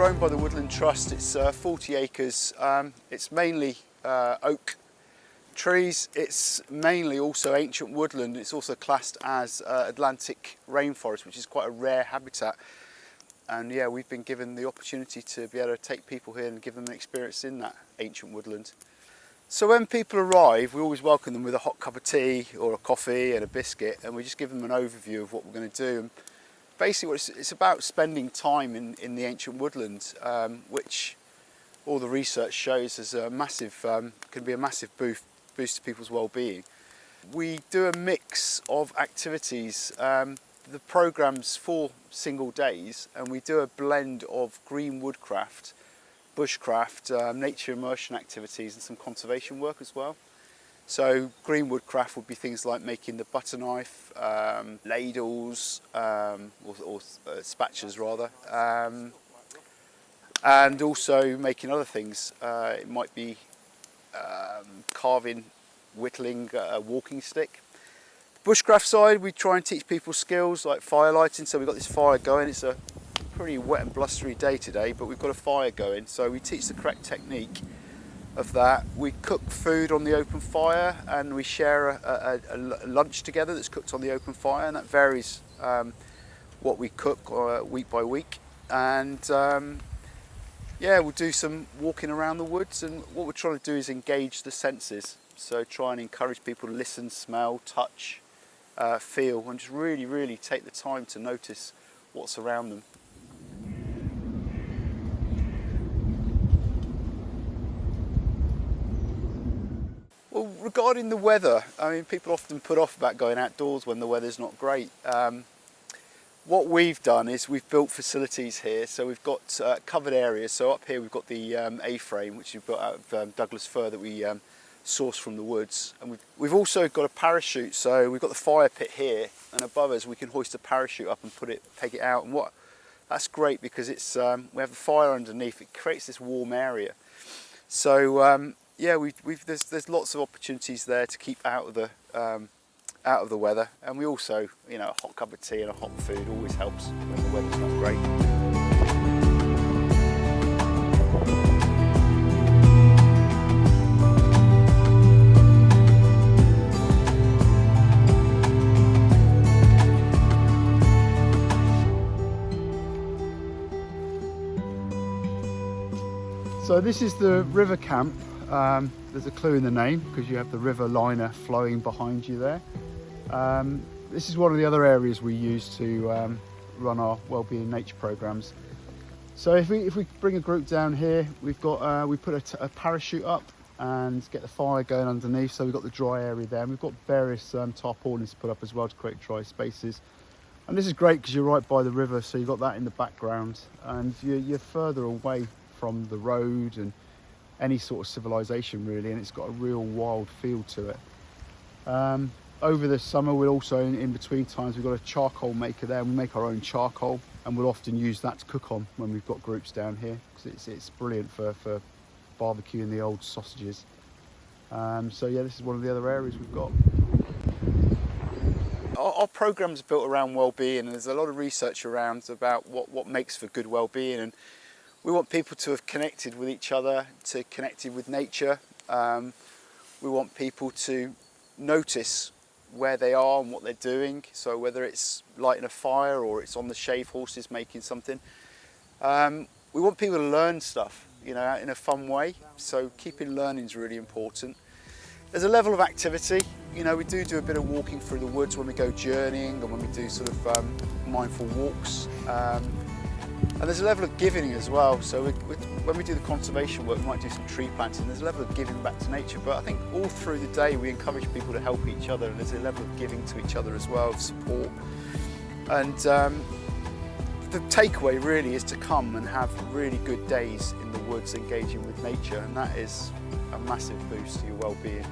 are owned by the Woodland Trust. It's 40 acres. It's mainly oak trees. It's mainly also ancient woodland. It's also classed as Atlantic rainforest, which is quite a rare habitat. And yeah, we've been given the opportunity to be able to take people here and give them an experience in that ancient woodland. So when people arrive, we always welcome them with a hot cup of tea or a coffee and a biscuit, and we just give them an overview of what we're going to do. And basically it's about spending time in the ancient woodland, which all the research shows is a massive, can be a massive boost to people's well-being. We do a mix of activities. The programme's 4 single days, and we do a blend of green woodcraft, bushcraft, nature immersion activities and some conservation work as well. So green woodcraft would be things like making the butter knife, ladles, or spatulas rather, and also making other things. It might be carving, whittling a walking stick. Bushcraft side, we try and teach people skills like fire lighting. So we've got this fire going. It's a pretty wet and blustery day today, but we've got a fire going. So we teach the correct technique of that. We cook food on the open fire, and we share a lunch together that's cooked on the open fire, and that varies what we cook week by week. And yeah, we'll do some walking around the woods, and what we're trying to do is engage the senses. So try and encourage people to listen, smell, touch, feel, and just really take the time to notice what's around them. Well, regarding the weather, I mean, people often put off about going outdoors when the weather's not great. What we've done is we've built facilities here, so we've got covered areas. So up here we've got the A-frame, which we've got out of Douglas fir that we source from the woods, and we've also got a parachute. So we've got the fire pit here, and above us we can hoist a parachute up and peg it out. And that's great because it's we have the fire underneath. It creates this warm area. So yeah, there's lots of opportunities there to keep out of the weather, and we also, you know, a hot cup of tea and a hot food always helps when the weather's not great. So this is the river camp. There's a clue in the name because you have the River Lynher flowing behind you there. This is one of the other areas we use to run our Wellbeing in Nature programs. So if we bring a group down here, we put a parachute up and get the fire going underneath. So we've got the dry area there, and we've got various tarpaulins to put up as well to create dry spaces. And this is great because you're right by the river, so you've got that in the background, and you're further away from the road and any sort of civilization really, and it's got a real wild feel to it. Over the summer, we'll also, in between times, we've got a charcoal maker there, and we make our own charcoal, and we'll often use that to cook on when we've got groups down here, because it's brilliant for barbecuing the old sausages. So yeah, this is one of the other areas we've got. Our program's built around well-being, and there's a lot of research around about what makes for good well-being, and we want people to have connected with each other, to connected with nature. We want people to notice where they are and what they're doing. So whether it's lighting a fire or it's on the shave horses making something. We want people to learn stuff, you know, in a fun way. So keeping learning is really important. There's a level of activity. You know, we do a bit of walking through the woods when we go journeying, and when we do sort of mindful walks. And there's a level of giving as well. So when we do the conservation work, we might do some tree planting. There's a level of giving back to nature. But I think all through the day, we encourage people to help each other. And there's a level of giving to each other as well, of support. And the takeaway really is to come and have really good days in the woods engaging with nature. And that is a massive boost to your well-being.